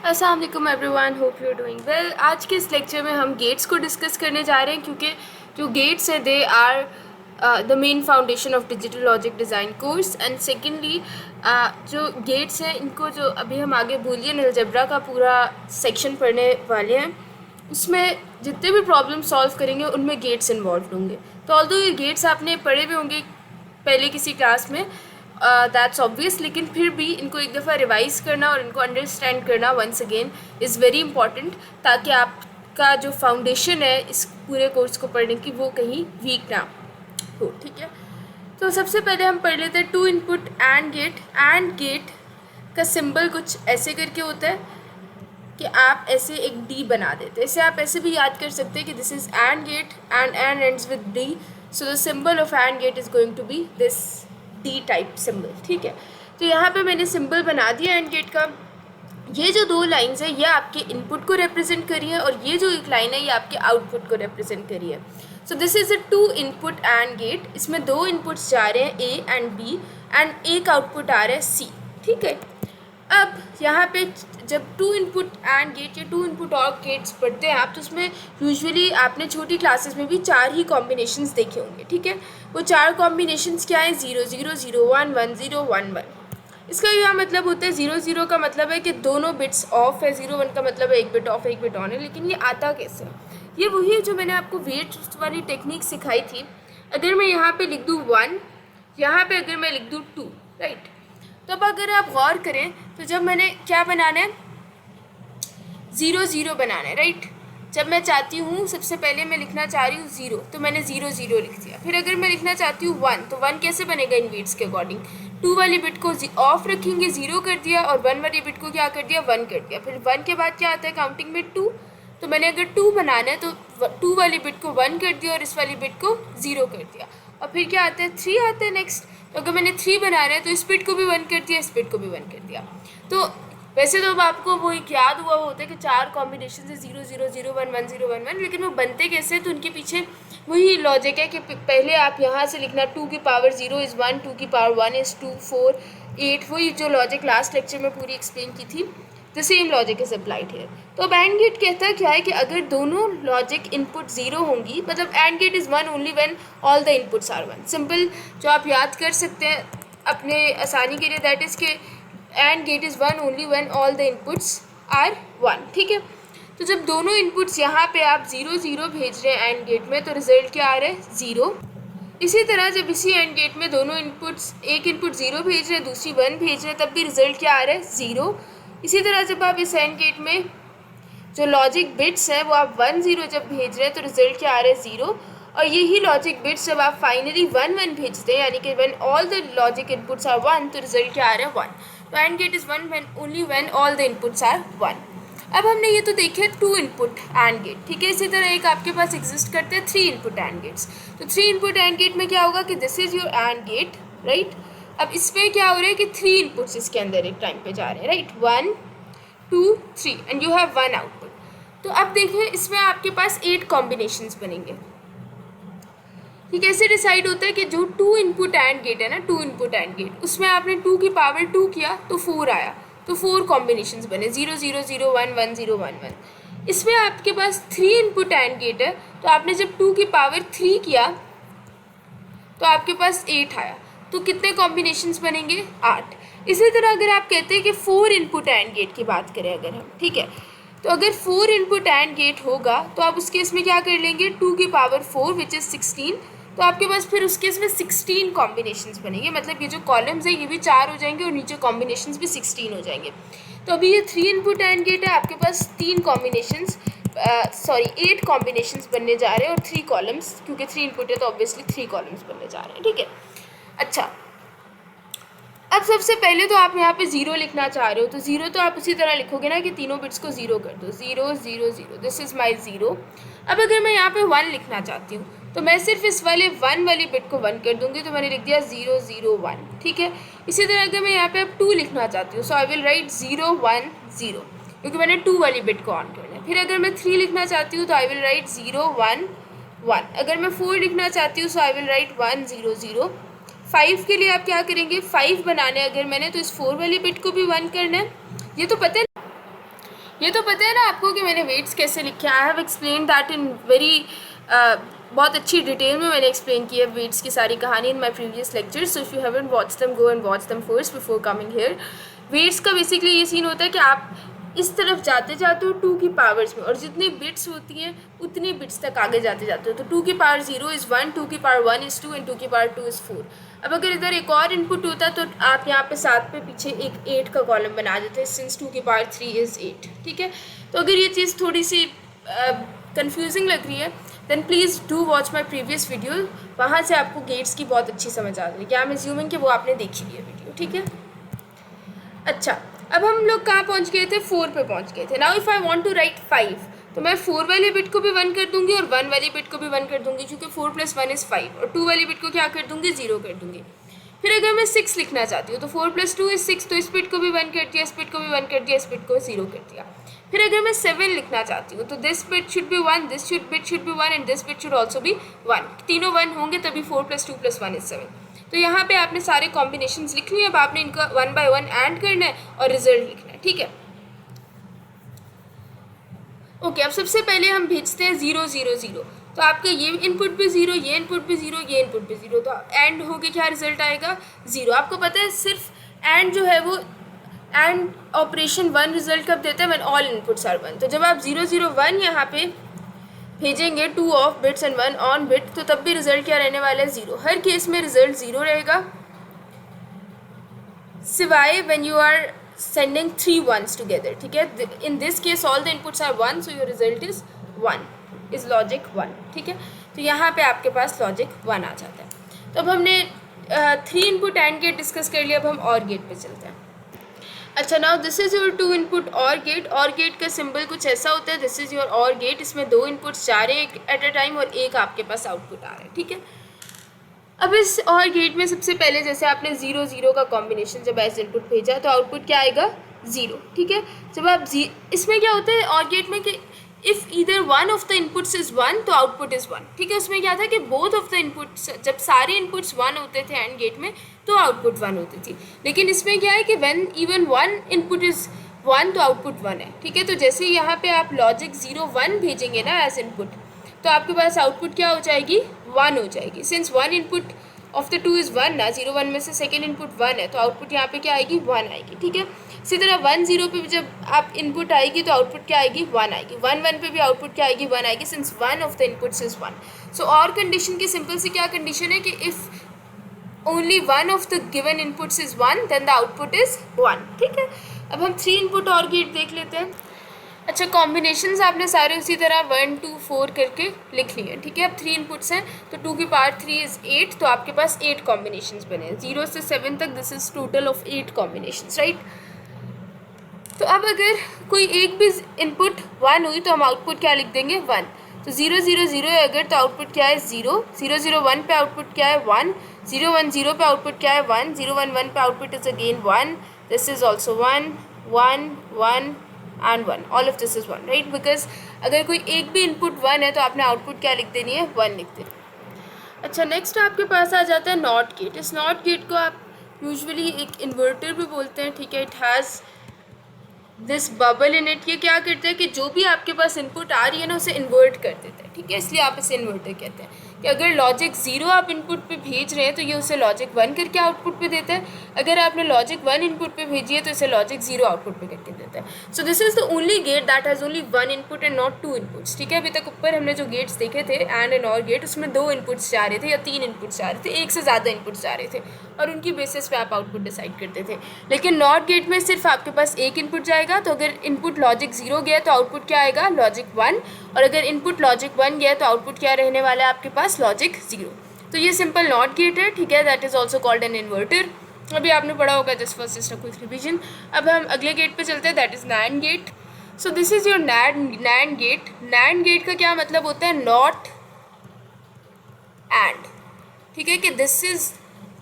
अस्सलाम वालेकुम everyone, hope you are doing well. आज के इस लेक्चर में हम गेट्स को डिस्कस करने जा रहे हैं क्योंकि जो गेट्स है they are the main foundation of digital logic design course. And secondly जो गेट्स हैं इनको जो अभी हम आगे बूलियन अलजेब्रा का पूरा सेक्शन पढ़ने वाले हैं, उसमें जितने भी प्रॉब्लम सॉल्व करेंगे उनमें गेट्स इन्वॉल्व होंगे। तो ऑल्दो ये गेट्स आपने पढ़े भी होंगे पहले किसी क्लास में, दैट्स ऑब्वियस, लेकिन फिर भी इनको एक दफ़ा रिवाइज करना और इनको अंडरस्टैंड करना once again is very important, ताकि आपका जो फाउंडेशन है इस पूरे कोर्स को पढ़ने की वो कहीं वीक ना हो। ठीक है, तो सबसे पहले हम पढ़ लेते हैं two input AND gate. AND gate का सिंबल कुछ ऐसे करके होता है कि आप ऐसे एक डी बना देते हैं। इसे आप ऐसे भी याद कर सकते हैं कि this is AND gate and ends with D, so the symbol of AND gate is going to be this D type symbol. ठीक है, तो यहाँ पे मैंने सिंबल बना दिया एंड गेट का। ये जो दो लाइंस है ये आपके इनपुट को रिप्रेजेंट करी है और ये जो एक लाइन है ये आपके आउटपुट को रिप्रेजेंट करी है। So this is a two input AND gate. इसमें दो इनपुट्स जा रहे हैं ए एंड बी एंड एक आउटपुट आ रहा है सी। ठीक है, अब यहाँ पे जब टू इनपुट एंड गेट या टू इनपुट और गेट्स पढ़ते हैं आप, तो उसमें यूजुअली आपने छोटी क्लासेस में भी चार ही कॉम्बिनेशंस देखे होंगे। ठीक है, वो चार कॉम्बिनेशंस क्या है? 0 0 0 1 1 0 1 1। इसका यह मतलब होता है 0 0 का मतलब है कि दोनों बिट्स ऑफ है, 0 1 का मतलब है एक बिट ऑफ एक बिट ऑन है। लेकिन ये आता कैसे है? ये वही है जो मैंने आपको वेट वाली टेक्निक सिखाई थी। अगर मैं यहाँ पे लिख दूँ 1, यहाँ पे अगर मैं लिख दूँ 2, राइट, तो अब अगर आप गौर करें तो जब मैंने क्या बनाना है, 0 0 बनाना है, राइट। जब मैं चाहती हूँ सबसे पहले मैं लिखना चाह रही हूँ 0, तो मैंने 0 0 लिख दिया। फिर अगर मैं लिखना चाहती हूँ 1, तो 1 कैसे बनेगा इन बीट्स के अकॉर्डिंग? 2 वाली बिट को ऑफ रखेंगे, 0 कर दिया, और 1 वाली बिट को क्या कर दिया? 1 कर दिया। फिर 1 के बाद क्या आता है काउंटिंग में? 2। तो मैंने अगर 2 बनाना है तो 2 वाली बिट को 1 कर दिया और इस वाली बिट को 0 कर दिया। और फिर क्या आता है? 3 आता है नेक्स्ट। तो अगर मैंने 3 बनाना है तो इस बिट को भी 1 कर दिया, इस बिट को भी 1 कर दिया। तो वैसे तो अब आपको वो एक याद हुआ होता है कि चार कॉम्बिनेशन से 0 0 0 1 1 0 1 1, लेकिन वो बनते कैसे? तो उनके पीछे वही लॉजिक है कि पहले आप यहाँ से लिखना 2 की पावर 0 इज़ 1, 2 की पावर 1 इज़ 2, 4 8, वही जो लॉजिक लास्ट लेक्चर में पूरी एक्सप्लेन की थी। The same logic is applied here. तो अब एंड गेट कहता क्या है कि अगर दोनों लॉजिक इनपुट 0 होंगी, मतलब AND gate is 1 only when all the inputs are 1। Simple जो आप याद कर सकते हैं अपने आसानी के लिए, दैट इज़ के AND gate is 1 only when all the inputs are 1। ठीक है, तो जब दोनों इनपुट्स यहाँ पे आप 0 0 भेज रहे हैं एंड गेट में, तो रिजल्ट क्या आ रहा है? 0। इसी तरह जब इसी एंड गेट में दोनों इनपुट्स, एक इनपुट 0 भेज रहे हैं दूसरी 1 भेज रहे हैं, तब भी रिजल्ट क्या आ रहा है? 0। इसी तरह जब आप इस एंड गेट में जो लॉजिक बिट्स हैं वो आप 1 0 जब भेज रहे हैं तो रिजल्ट क्या आ रहा है? 0। और यही लॉजिक बिट्स जब आप फाइनली 1 1 भेजते हैं, यानी कि when all the logic inputs are 1, तो रिजल्ट क्या आ रहा है? 1। तो AND gate is 1 when only when all the inputs are 1। अब हमने ये तो देखे 2 इनपुट एंड गेट। ठीक है, इसी तरह एक आपके पास एग्जिस्ट करते हैं 3 इनपुट एंड गेट्स। तो 3 इनपुट एंड गेट में क्या होगा कि this is your AND gate, right. अब इसमें क्या हो रहा है कि 3 इनपुट्स इसके अंदर एक टाइम पे जा रहे हैं, right, 1 2 3 and you have 1 output. तो अब देखें इसमें आपके पास 8 कॉम्बिनेशंस बनेंगे। ये कैसे डिसाइड होता है कि जो 2 इनपुट एंड गेट है ना, 2 इनपुट एंड गेट, उसमें आपने 2 की पावर 2 किया तो 4 आया, तो 4 कॉम्बिनेशंस बने, 0 0 0 1 1 0 1 1। इसमें आपके पास 3 इनपुट एंड गेट है, तो आपने जब 2 की पावर 3 किया तो आपके पास 8 आया, तो कितने कॉम्बिनेशंस बनेंगे? 8। इसी तरह अगर आप कहते हैं कि 4 इनपुट एंड गेट की बात करें अगर हम, ठीक है, तो अगर 4 इनपुट एंड गेट होगा तो आप उस केस में क्या कर लेंगे? 2 की पावर 4 विच इज़ 16, तो आपके पास फिर उस केस में 16 कॉम्बिनेशंस बनेंगे। मतलब ये जो कॉलम्स है ये भी 4 हो जाएंगे और नीचे कॉम्बिनेशंस भी 16 हो जाएंगे। तो अभी ये 3 इनपुट एंड गेट है, आपके पास 3 कॉम्बिनेशंस, 8 कॉम्बिनेशंस बनने जा रहे हैं और 3 कॉलम्स, क्योंकि 3 इनपुट है तो ऑब्वियसली 3 कॉलम्स बनने जा रहे हैं। ठीक है, अच्छा, अब सबसे पहले तो आप यहाँ पे 0 लिखना चाह रहे हो, तो 0 तो आप उसी तरह लिखोगे ना कि तीनों बिट्स को 0 कर दो, 0 0 0, दिस इज़ माई 0। अब अगर मैं यहाँ पे 1 लिखना चाहती हूँ तो मैं सिर्फ इस वाले 1 वाली बिट को 1 कर दूँगी, तो मैंने लिख दिया 0 0 1। ठीक है, इसी तरह अगर मैं यहाँ पे अब 2 लिखना चाहती हूँ, सो आई विल राइट 0 1 0, क्योंकि मैंने 2 वाली बिट को ऑन करना है। फिर अगर मैं 3 लिखना चाहती हूँ तो आई विल राइट 0 1 1। अगर मैं 4 लिखना चाहती हूँ सो आई विल राइट 1 0 0। 5 के लिए आप क्या करेंगे? 5 बनाने अगर मैंने, तो इस 4 वाली बिट को भी 1 करना है, ये तो पता है। ये तो पता है ना आपको कि मैंने वेट्स कैसे लिखे। I have explain that in very बहुत अच्छी डिटेल में मैंने एक्सप्लेन किया वेट्स की सारी कहानी in my previous lecture. So if you haven't watch them go and watch them first before coming here. Weights का बेसिकली ये सीन होता है कि आप इस तरफ जाते जाते हो 2 की पावर्स में, और जितनी बिट्स होती हैं उतनी बिट्स तक आगे जाते जाते हो। तो 2 की पावर 0 इज़ 1, 2 की पावर 1 इज़ 2 एंड 2 की पावर 2 इज़ 4। अब अगर इधर एक और इनपुट होता तो आप यहाँ पे 7 पे पीछे एक 8 का कॉलम बना देते हैं, सिंस 2 की पावर 3 इज़ 8। ठीक है, तो अगर ये चीज़ थोड़ी सी कंफ्यूजिंग लग रही है then please do watch my previous video. वहाँ से आपको गेट्स की बहुत अच्छी समझ आ रही है। आई एम एज्यूमिंग कि वो आपने देखी ली है वीडियो। ठीक है, अच्छा अब हम लोग कहाँ पहुँच गए थे? 4 पे पहुँच गए थे। Now if I want to write 5 तो मैं 4 वाले बिट को भी 1 कर दूंगी और 1 वाली बिट को भी 1 कर दूंगी, क्योंकि 4 + 1 इज़ 5, और 2 वाली बिट को क्या कर दूंगी? 0 कर दूंगी। फिर अगर मैं 6 लिखना चाहती हूँ तो 4 + 2 इज़ 6, तो इस बिट को भी 1 कर दिया, इस बिट को भी 1 कर दिया, इस बिट को 0 कर दिया। फिर अगर मैं 7 लिखना चाहती हूँ तो this bit should be 1, this bit should be 1 and this bit should also be 1। तीनों 1 होंगे तभी 4 + 2 + 1 इज़ 7। तो यहाँ पे आपने सारे कॉम्बिनेशंस लिख लिए। अब आपने इनका 1 बाय 1 ऐड करना है और रिजल्ट लिखना है। ठीक है, ओके अब सबसे पहले हम भेजते हैं 0 0 0। तो आपका ये इनपुट भी 0, ये इनपुट भी 0, ये इनपुट भी 0, तो एंड होके क्या रिजल्ट आएगा? 0। आपको पता है सिर्फ एंड जो है वो एंड ऑपरेशन 1 रिजल्ट कब देता है? When all inputs are 1। तो जब आप 0 0 1 यहाँ पे भेजेंगे 2 of bits and 1 on bit, तो तब भी रिजल्ट क्या रहने वाला है? 0। हर केस में रिजल्ट 0 रहेगा, सिवाय when you are sending 3 ones together। ठीक है, in this case all the inputs are 1, so your result is 1, is logic 1। ठीक है, तो यहाँ पे आपके पास लॉजिक 1 आ जाता है। तो अब हमने 3 इनपुट एंड गेट डिस्कस कर लिया। अब हम और गेट पे चलते हैं। अच्छा now this is your 2 input और गेट। और गेट का सिंबल कुछ ऐसा होता है, दिस इज़ योर और गेट। इसमें 2 इनपुट्स जा रहे हैं एट अ टाइम और एक आपके पास आउटपुट आ रहा है। ठीक है, अब इस और गेट में सबसे पहले जैसे आपने 0 0 का कॉम्बिनेशन जब एज इनपुट भेजा तो आउटपुट क्या आएगा? 0। ठीक है, जब आप इसमें क्या होता है और गेट में कि if either one of the inputs is 1 तो आउटपुट इज़ 1। ठीक है, उसमें क्या था कि बोथ ऑफ द इनपुट्स, जब सारे इनपुट्स 1 होते थे एंड गेट में तो आउटपुट 1 होती थी। लेकिन इसमें क्या है कि व्हेन इवन 1 इनपुट इज़ 1 तो आउटपुट 1 है। ठीक है, तो जैसे यहाँ पे आप लॉजिक 0 1 भेजेंगे ना एज इनपुट, तो आपके पास आउटपुट क्या हो जाएगी? 1 हो जाएगी। Since 1 input of the 2 is 1 ना, 0 1 में से सेकेंड इनपुट 1 है, तो आउटपुट यहाँ पे क्या आएगी? 1 आएगी। ठीक है, इसी तरह 1 0 पे भी जब आप इनपुट आएगी तो आउटपुट क्या आएगी? 1 आएगी। 1 1 पे भी आउटपुट क्या आएगी? 1 आएगी, since 1 of the inputs is 1। So OR condition की सिंपल सी क्या कंडीशन है कि if only 1 of the given inputs is 1 then the output is 1। ठीक है, अब हम 3 इनपुट और गेट देख लेते हैं। अच्छा, कॉम्बिनेशंस आपने सारे उसी तरह 1 2 4 करके लिख लिए। ठीक है, अब 3 इनपुट्स हैं तो 2 की पावर 3 इज़ 8, तो आपके पास 8 कॉम्बिनेशंस बने हैं 0 से 7 तक। This is total of 8 combinations, right. तो अब अगर कोई एक भी इनपुट 1 हुई तो हम आउटपुट क्या लिख देंगे? 1। तो 0 0 0 है अगर, तो आउटपुट क्या है? 0। 0 0 1 पे आउटपुट क्या है? 1। 0 1 0 पे आउटपुट क्या है? 1। 0 1 1 पे output is again 1। This is also 1 1 1 and 1। All of this is 1, right, because अगर कोई एक भी इनपुट 1 है तो आपने आउटपुट क्या लिख देनी है? 1 लिख देनी। अच्छा, नेक्स्ट आपके पास आ जाता है नॉट गेट। इस नॉट गेट को आप यूजुअली एक इन्वर्टर भी बोलते हैं। ठीक है, it has this bubble in it. ये क्या करते हैं कि जो भी आपके पास इनपुट आ रही है ना उसे इन्वर्ट कर देते हैं। ठीक है, इसलिए आप इसे इन्वर्टर कहते हैं कि अगर लॉजिक 0 आप इनपुट पे भेज रहे हैं तो ये उसे लॉजिक 1 करके आउटपुट पे देता है। अगर आपने लॉजिक 1 इनपुट पे भेजी है तो इसे लॉजिक 0 आउटपुट पे करके देता है। So this is the only get that has only 1 input and not 2 inputs. ठीक है, अभी तक ऊपर हमने जो गेट्स देखे थे एंड एंड और गेट, उसमें 2 इनपुट्स जा रहे थे या 3 इनपुट्स जा रहे थे, एक से ज़्यादा इनपुट्स जा रहे थे और उनकी बेसिस पे आप आउटपुट डिसाइड करते थे। लेकिन नॉट गेट में सिर्फ आपके पास एक इनपुट जाएगा, तो अगर इनपुट लॉजिक 0 गया तो आउटपुट क्या आएगा? लॉजिक 1। और अगर इनपुट लॉजिक 1 गया तो आउटपुट क्या रहने वाला है आपके पास? लॉजिक 0। तो ये सिंपल नॉट गेट है। ठीक है, that is also called an inverter. अभी आपने पढ़ा होगा just first just quick revision. अब हम अगले गेट पे चलते हैं, that is NAND gate. So this is your NAND gate. NAND gate का क्या मतलब होता है? Not AND. ठीक है, कि this is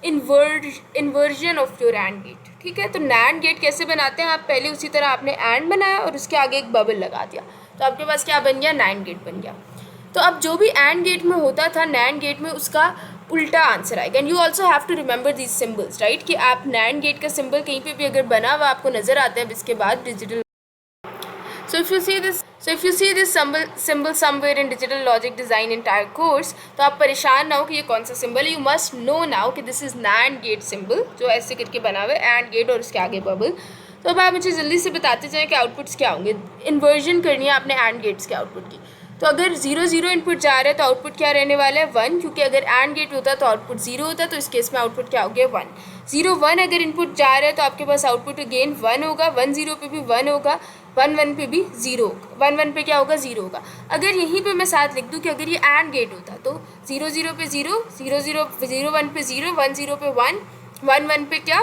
inversion of your AND gate. ठीक है, तो नैंड गेट कैसे बनाते हैं? आप पहले उसी तरह आपने एंड बनाया और उसके आगे एक बबल लगा दिया, तो आपके पास क्या बन गया? नैंड गेट बन गया। तो अब जो भी एंड गेट में होता था नैंड गेट में उसका उल्टा आंसर आएगा। And you also have to remember these symbols, right, कि आप नैंड गेट का सिंबल कहीं पे भी अगर बना हुआ आपको नज़र आता है अब इसके बाद digital. So if you see this symbol somewhere in digital logic design entire course, तो आप परेशान ना हो कि ये कौन सा सिंबल है. You must know now कि this is NAND gate symbol जो ऐसे करके बना हुआ है, AND गेट और उसके आगे बबल. तो अब आप मुझे जल्दी से बताते जाएं कि आउटपुट्स क्या होंगे. इन्वर्जन करनी है आपने AND गेट्स के आउटपुट की. तो अगर 0 0 इनपुट जा रहा है तो आउटपुट क्या रहने वाला है 1, क्योंकि अगर AND गेट होता तो आउटपुट 0 होता, तो इस केस में आउटपुट क्या हो गया 1. 0 1 अगर इनपुट जा रहा है तो आपके पास आउटपुट अगेन 1 होगा. 1 0 पे भी 1 होगा, 1 1 पे भी 0 होगा, 1 1 पे क्या होगा 0 होगा. अगर यहीं पे मैं साथ लिख दूँ कि अगर ये AND गेट होता तो 0 0 पे 0, 0 0 0 1 पे 0, 1 0 पे 1, 1 1 पे क्या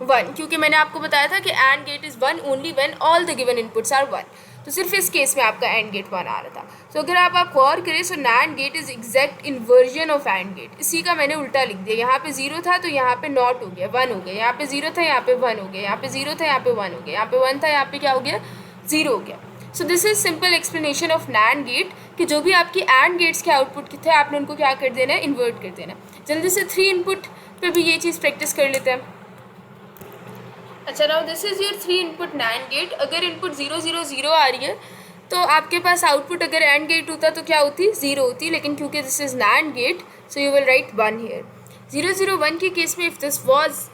1, क्योंकि मैंने आपको बताया था कि AND gate is 1 only when all the given inputs are 1. तो सिर्फ इस केस में आपका AND गेट 1 आ रहा था. तो अगर आप गौर करें so NAND gate is exact inversion of AND gate. इसी का मैंने उल्टा लिख दिया. यहाँ पे 0 था तो यहाँ पे नॉट हो गया, 1 हो गया. यहाँ पे 0 था, यहाँ पे 1 हो गया. यहाँ पे 0 था, यहाँ पे 1 हो गया. यहाँ पे 1 था, यहाँ पे क्या हो गया 0 हो गया. So this is simple explanation of NAND gate कि जो भी आपकी AND गेट्स के आउटपुट थे आपने उनको क्या कर देना है, इन्वर्ट कर देना. जल्दी से 3 इनपुट पे भी ये चीज़ प्रैक्टिस कर लेते हैं. अच्छा, now this is your 3 input NAND gate. अगर इनपुट 0 0 0 आ रही है तो आपके पास आउटपुट अगर AND गेट होता तो क्या होती 0 होती, लेकिन क्योंकि this is NAND gate so you will write 1 here. 0 0 1 के केस में if this was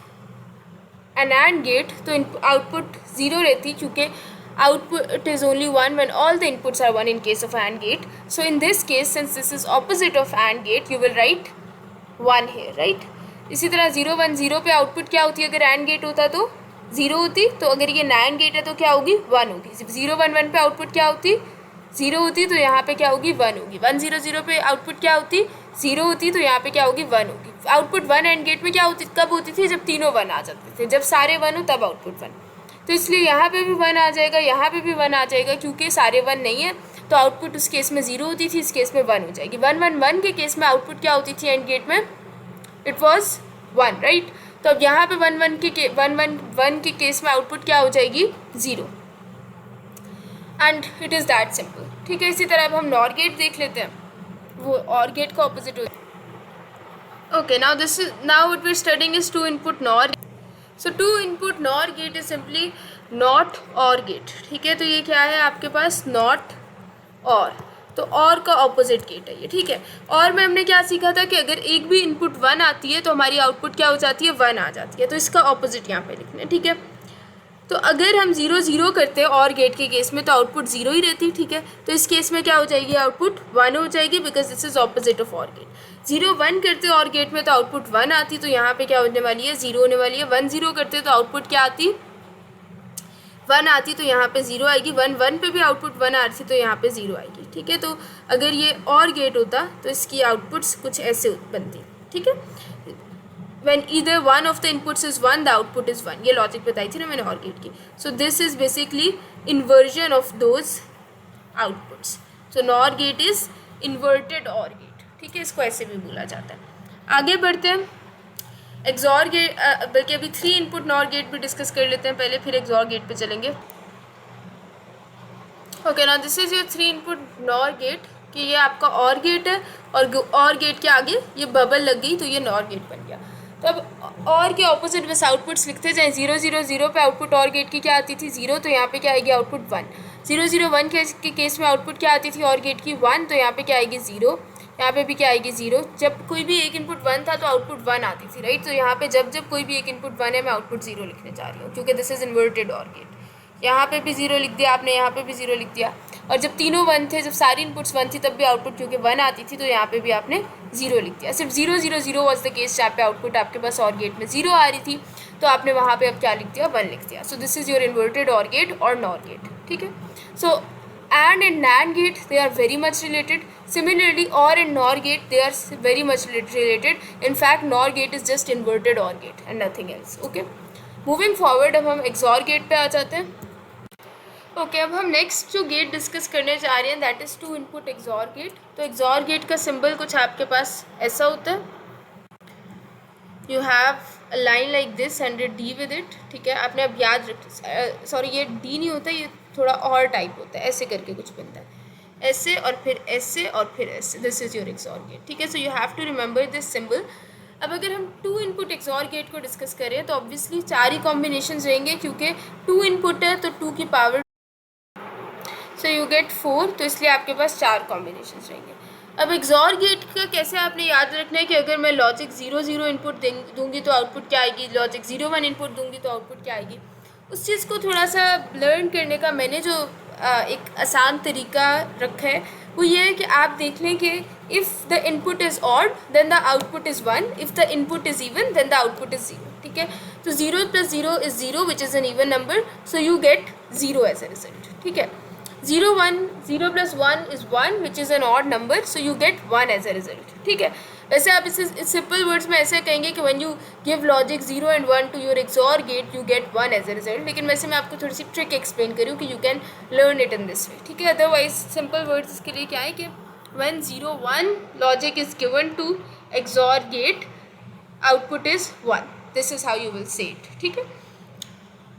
an AND gate तो आउटपुट 0 रहती, क्योंकि output is only 1 when all the inputs are 1 in case of AND gate. So in this case, since this is opposite of AND gate, you will write 1 here, right? इसी तरह 0 1 0 पे output क्या होती है अगर AND gate होता तो 0 होती, तो अगर ये NAND गेट है तो क्या होगी 1 होगी. 0 1 1 पे आउटपुट क्या होती 0 होती, तो यहाँ पे क्या होगी 1 होगी. 1 0 0 पे आउटपुट क्या होती 0 होती, तो यहाँ पे क्या होगी 1 होगी. आउटपुट 1 AND गेट में क्या होती कब होती थी, जब तीनों 1 आ जाते थे. जब सारे 1 हो तब आउटपुट 1. तो इसलिए यहाँ पे भी 1 आ जाएगा, यहाँ पे भी 1 आ जाएगा, क्योंकि सारे 1 नहीं है तो आउटपुट उस केस में 0 होती थी, इस केस में 1 हो जाएगी. 1 1 1 के केस में आउटपुट क्या होती थी AND गेट में, इट वाज 1, राइट. तो अब यहाँ पे 1 1 के केस में आउटपुट क्या हो जाएगी 0. And it is that simple. ठीक है, इसी तरह अब हम NOR गेट देख लेते हैं. वो OR गेट का ऑपोजिट होता है. Okay, now what we are studying is 2 input NOR. So 2 input NOR gate is simply not OR gate. ठीक है, तो ये क्या है आपके पास नॉट OR, तो OR का ऑपोजिट गेट है ये. ठीक है, और में हमने क्या सीखा था कि अगर एक भी इनपुट 1 आती है तो हमारी आउटपुट क्या हो जाती है 1 आ जाती है. तो इसका ऑपोजिट यहाँ पे लिखना है. ठीक है, तो अगर हम 0 0 करते हैं OR गेट के केस में तो आउटपुट 0 ही रहती. ठीक है, तो इस केस में क्या हो जाएगी आउटपुट 1 हो जाएगी, because this is opposite of OR gate. 0 1 करते OR गेट में तो आउटपुट 1 आती, तो यहाँ पे क्या होने वाली है 0 होने वाली है. 1 0 करते तो आउटपुट क्या आती 1 आती, तो यहाँ पे 0 आएगी. 1 1 पे भी आउटपुट 1 आ रही थी तो यहाँ पे 0 आएगी. ठीक है, तो अगर ये OR गेट होता तो इसकी आउटपुट्स कुछ ऐसे बनती. ठीक है, when either one of the inputs is 1 the output is 1. ये लॉजिक बताई थी ना मैंने OR गेट की. So this is basically inversion of those outputs. So NOR gate is inverted OR gate. ठीक है, इसको ऐसे भी बोला जाता है. आगे बढ़ते हैं. XOR गेट, बल्कि अभी 3 इनपुट NOR गेट भी डिस्कस कर लेते हैं पहले, फिर XOR गेट पे चलेंगे. Okay, now this is your 3 input NOR gate कि ये आपका OR गेट है और OR गेट के आगे ये बबल लग गई तो ये NOR गेट बन गया. तो अब OR के ऑपोजिट बस आउटपुट्स लिखते जाएं. 0 0 0 पे आउटपुट OR गेट की क्या आती थी 0, तो यहाँ पे क्या आएगी आउटपुट 1. 0 0 1 के केस में आउटपुट क्या आती थी OR गेट की 1, तो यहाँ पे क्या आएगी 0. यहाँ पे भी क्या आएगी 0. जब कोई भी एक इनपुट 1 था तो आउटपुट 1 आती थी, राइट. तो यहाँ पे जब कोई भी एक इनपुट 1 है मैं आउटपुट 0 लिखने जा रही हूँ, क्योंकि this is inverted OR gate. यहाँ पे भी 0 लिख दिया आपने, यहाँ पे भी 0 लिख दिया. और जब तीनों 1 थे, जब सारी इनपुट्स 1 थी, तब भी आउटपुट क्योंकि 1 आती थी तो यहाँ पे भी आपने 0 लिख दिया. सिर्फ 0 0 0 वॉज द केस जहाँ पे आउटपुट आपके पास OR गेट में 0 आ रही थी, तो आपने वहाँ पे अब क्या लिख दिया 1 लिख दिया. So this is your inverted OR gate और NOR गेट. ठीक है, सो AND and NAND gate they are very much related. Similarly, OR and NOR gate they are very much related. In fact, NOR gate is just inverted OR gate and nothing else. Okay. Moving forward, अब हम XOR gate पे आ जाते हैं. Okay, अब हम next जो gate discuss करने जा रहे हैं that is 2 input XOR gate. तो XOR गेट का सिंबल कुछ आपके पास ऐसा होता है. You have a line like this and a D with it. ठीक है, आपने अब याद रख, सॉरी ये D नहीं होता, ये थोड़ा और टाइप होता है, ऐसे करके कुछ बनता है, ऐसे और फिर ऐसे और फिर ऐसे. This is your XOR gate. ठीक है, so you have to remember this symbol. अब अगर हम 2 इनपुट XOR गेट को डिस्कस करें तो ऑब्वियसली 4 ही कॉम्बिनेशन रहेंगे, क्योंकि 2 इनपुट है तो 2 की पावर यू गेट 4, तो इसलिए आपके पास 4 कॉम्बिनेशन रहेंगे। अब एक्सॉर गेट का कैसे आपने याद रखना है कि अगर मैं लॉजिक 0 0 इनपुट दूंगी तो आउटपुट क्या आएगी, लॉजिक 0 1 इनपुट दूंगी तो आउटपुट क्या आएगी। उस चीज़ को थोड़ा सा लर्न करने का मैंने जो एक आसान तरीका रखा है वो ये है कि आप देख लें कि if the input is odd then the output is 1, if the input is even then the output is 0, ठीक है। तो 0 + 0 is 0 which is an even number, so you get 0 as a result, ठीक है। 0 1 0 + 1 is 1 which is an odd number, so you get 1 as a result, ठीक है। वैसे आप इसे सिंपल वर्ड्स में ऐसे कहेंगे कि when you give logic 0 and 1 to your XOR gate you get 1 as a result, लेकिन वैसे मैं आपको थोड़ी सी ट्रिक एक्सप्लेन करूँ कि you can learn it in this way, ठीक है। अदरवाइज सिंपल वर्ड्स इसके लिए क्या है कि when 0 1 logic is given to XOR gate output is 1, this is how you will say it, ठीक है।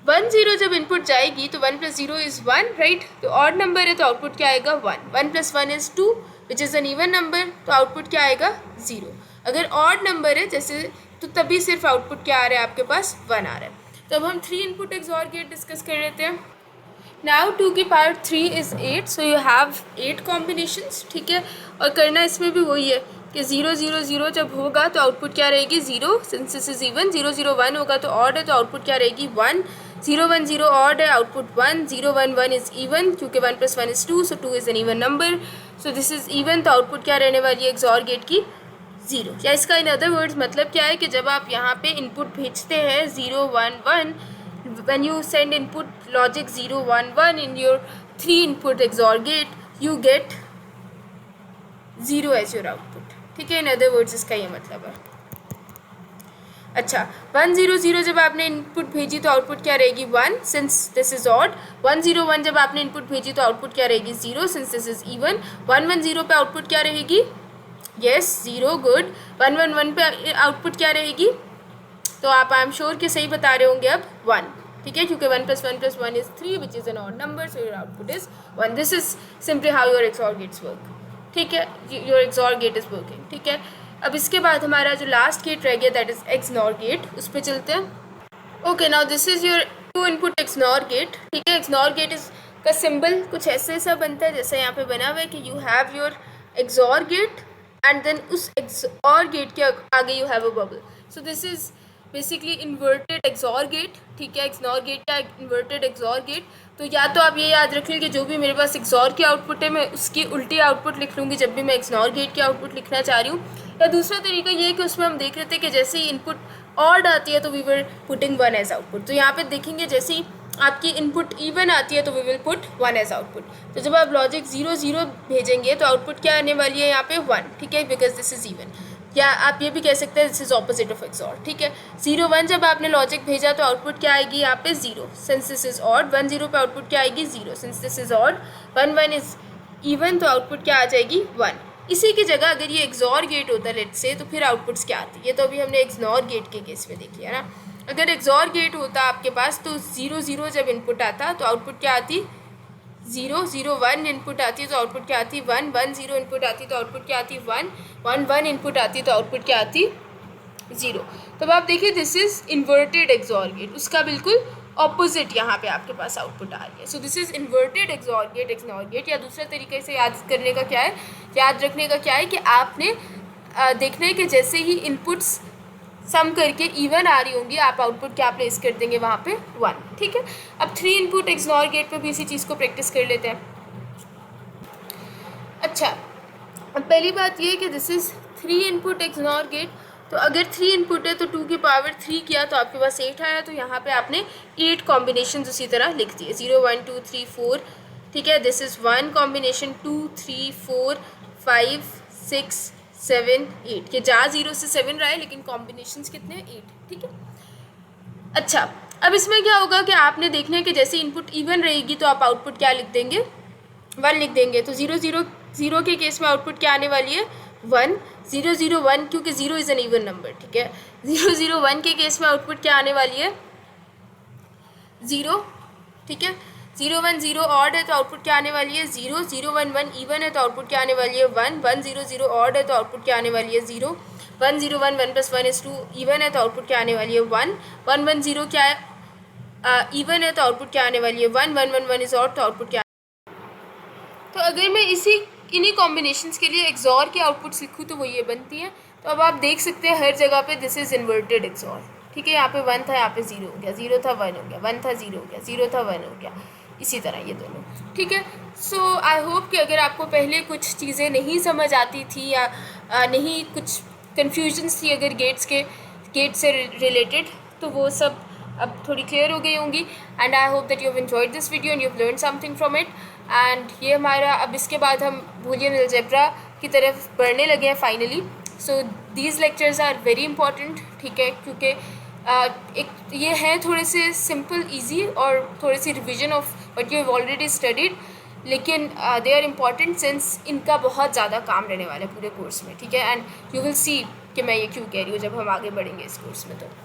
1 0 जब इनपुट जाएगी तो 1 + 0 इज़ 1, राइट। तो ऑड नंबर है तो आउटपुट क्या आएगा 1, 1 + 1 is 2 which is an even number, तो आउटपुट क्या आएगा 0। अगर ऑड नंबर है जैसे तो तभी सिर्फ आउटपुट क्या आ रहा है आपके पास 1 आ रहा है। तो अब हम 3 इनपुट एक्सॉर गेट डिस्कस कर लेते हैं। नाउ 2 की power 3 is 8, so you have 8 combinations, ठीक है। और करना इसमें भी वही है कि 0 0 0 जब होगा तो आउटपुट क्या रहेगी 0, सिंस दिस इज़ इवन। 0 0 1 होगा तो ऑड है तो आउटपुट क्या रहेगी 1, 0 1 0 ऑड है आउटपुट 1, 0 1 1 इज़ इवन क्योंकि 1 + 1 is 2, so 2 is an even number, so this is even, तो आउटपुट क्या रहने वाली है एक्सॉर गेट की 0। या इसका इन अदर वर्ड्स मतलब क्या है कि जब आप यहाँ पे इनपुट भेजते हैं 0 1 1, when you send input logic 0 1 1 in your 3 input XOR gate you get 0 as your output, ठीक है। इन अदर वर्ड्स इसका ये मतलब है। अच्छा 1 0 0 जब आपने इनपुट भेजी तो आउटपुट क्या रहेगी 1, सिंस दिस इज ऑड। 1 0 1 जब आपने इनपुट भेजी तो आउटपुट क्या रहेगी 0, सिंस दिस इज इवन। 1 1 0 पे आउटपुट क्या रहेगी, यस 0, गुड। 1 1 1 पे आउटपुट क्या रहेगी, तो आप आई एम श्योर कि सही बता रहे होंगे अब 1, ठीक है, क्योंकि 1 + 1 + 1 is 3 which is an odd number, so your output is 1। This is simply how your XOR gates work, ठीक है, your XOR gate is working, ठीक है। अब इसके बाद हमारा जो लास्ट गेट रह गया दैट इज़ एक्सनॉर गेट, उस पर चलते हैं। Okay now this is your 2 input XNOR gate, ठीक है। एक्सनॉर गेट इज़ का सिंबल कुछ ऐसा बनता है जैसे यहाँ पे बना हुआ है कि you have your XOR gate and then उस एक्सॉर गेट के आगे you have a bubble, so this is basically inverted XOR gate, ठीक है। एक्सनॉर गेट का इन्वर्टेड एक्सॉर गेट, तो या तो आप ये याद रख लें कि जो भी मेरे पास एक्सॉर की आउटपुट है मैं उसकी उल्टी आउटपुट लिख लूँगी जब भी मैं एक्सनॉर गेट की आउटपुट लिखना चाह रही हूँ। या दूसरा तरीका ये है कि उसमें हम देख रहे थे कि जैसे ही इनपुट ऑड आती है तो we will putting 1 as output, तो यहाँ पे देखेंगे जैसे ही आपकी इनपुट इवन आती है तो we will put 1 as output. तो जब आप लॉजिक 0 0 भेजेंगे तो आउटपुट क्या आने वाली है यहाँ पे 1, ठीक है, बिकॉज दिस इज़ इवन। या आप ये भी कह सकते हैं this is opposite of XOR, ठीक है। 0 1 जब आपने लॉजिक भेजा तो आउटपुट क्या आएगी यहाँ पे 0, सिंस दिस इज ऑड। 1 0 पे आउटपुट क्या आएगी 0, since this is odd. 1 1 is even, तो आउटपुट क्या आ जाएगी 1। इसी की जगह अगर ये एक्सॉर गेट होता लेट्स से तो फिर आउटपुट्स क्या आती है, ये तो अभी हमने एक्सनॉर गेट के केस में देख लिया ना। अगर एक्सॉर गेट होता आपके पास तो 0 0 जब इनपुट आता तो आउटपुट क्या आती 0 0 1 इनपुट आती है तो आउटपुट क्या आती 1 1 0 इनपुट आती तो आउटपुट क्या आती 1 1 1 इनपुट आती तो आउटपुट क्या आती 0। तो आप देखिए this is inverted XOR gate, उसका बिल्कुल ऑपोजिट यहाँ पे आपके पास आउटपुट आ रही है। So this is inverted XOR gate, XNOR gate. या दूसरे तरीके से याद करने का क्या है, याद रखने का क्या है कि आपने देखना है कि जैसे ही इनपुट्स सम करके इवन आ रही होंगी आप आउटपुट क्या प्लेस कर देंगे वहाँ पे 1, ठीक है। अब 3 इनपुट एक्सनॉर गेट पे भी इसी चीज़ को प्रैक्टिस कर लेते हैं। अच्छा अब पहली बात ये है कि this is 3 input XNOR gate, तो अगर 3 इनपुट है तो 2 की पावर 3 किया तो आपके पास 8 आया, तो यहाँ पे आपने 8 कॉम्बिनेशन उसी तरह लिख दिए 0 1 2 3 4, ठीक है। दिस इज़ 1 कॉम्बिनेशन 2 3 4 5 6 7 8, ये जहाँ 0 से 7 रहा है लेकिन कॉम्बिनेशंस कितने 8, ठीक है। अच्छा अब इसमें क्या होगा कि आपने देखना है कि जैसे इनपुट इवन रहेगी तो आप आउटपुट क्या लिख देंगे 1 लिख देंगे। तो 0 0 0 के केस में आउटपुट क्या आने वाली है 1 0 0 1, क्योंकि 0 इज़ एन इवन नंबर, ठीक है। 0 0 1 के केस में आउटपुट क्या आने वाली है 0, ठीक है। 0 1 0 ऑड है तो आउटपुट क्या आने वाली है 0, 0 1 1 इवन है तो आउटपुट क्या आने वाली है 1 1 0 0 ऑड है तो आउटपुट क्या आने वाली है 0, 1 0 1 1 + 1 इज़ 2 इवन है तो आउटपुट क्या आने वाली है 1 1 1 0 क्या है इवन है तो आउटपुट क्या आने वाली है 1 1 1 1 इज़ ऑड तो आउटपुट क्या तो अगर मैं इन्हीं कॉम्बिनेशंस के लिए एक्सॉर की आउटपुट्स लिखूँ तो वो ये बनती है। तो अब आप देख सकते हैं हर जगह पे दिस इज़ इन्वर्टेड एक्सॉर, ठीक है। यहाँ पे 1 था, यहाँ पे 0 हो गया, 0 था 1 हो गया, 1 था 0 हो गया, 0 था 1 हो गया, इसी तरह ये दोनों, ठीक है। सो आई होप कि अगर आपको पहले कुछ चीज़ें नहीं समझ आती थी या नहीं कुछ कन्फ्यूजन्स थी अगर गेट से रिलेटेड, तो वो सब अब थोड़ी क्लियर हो गई होंगी। And I hope that you have enjoyed this video and you have learn something from it. And ये हमारा अब इसके बाद हम बूलियन अलजेब्रा की तरफ बढ़ने लगे हैं finally. So these lectures are very important, ठीक है, क्योंकि एक ये है थोड़े से सिंपल ईजी और थोड़ी सी revision of what you have already studied, लेकिन दे आर इम्पॉर्टेंट सिंस इनका बहुत ज़्यादा काम रहने वाला है पूरे कोर्स में, ठीक है। एंड यू विल सी कि मैं ये क्यों कह रही हूँ जब हम आगे बढ़ेंगे इस कोर्स में। तो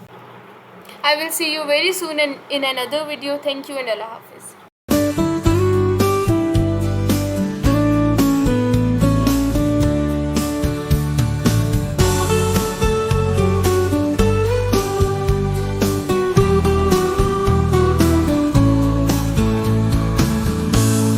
I will see you very soon in another video. Thank you and Allah Hafiz.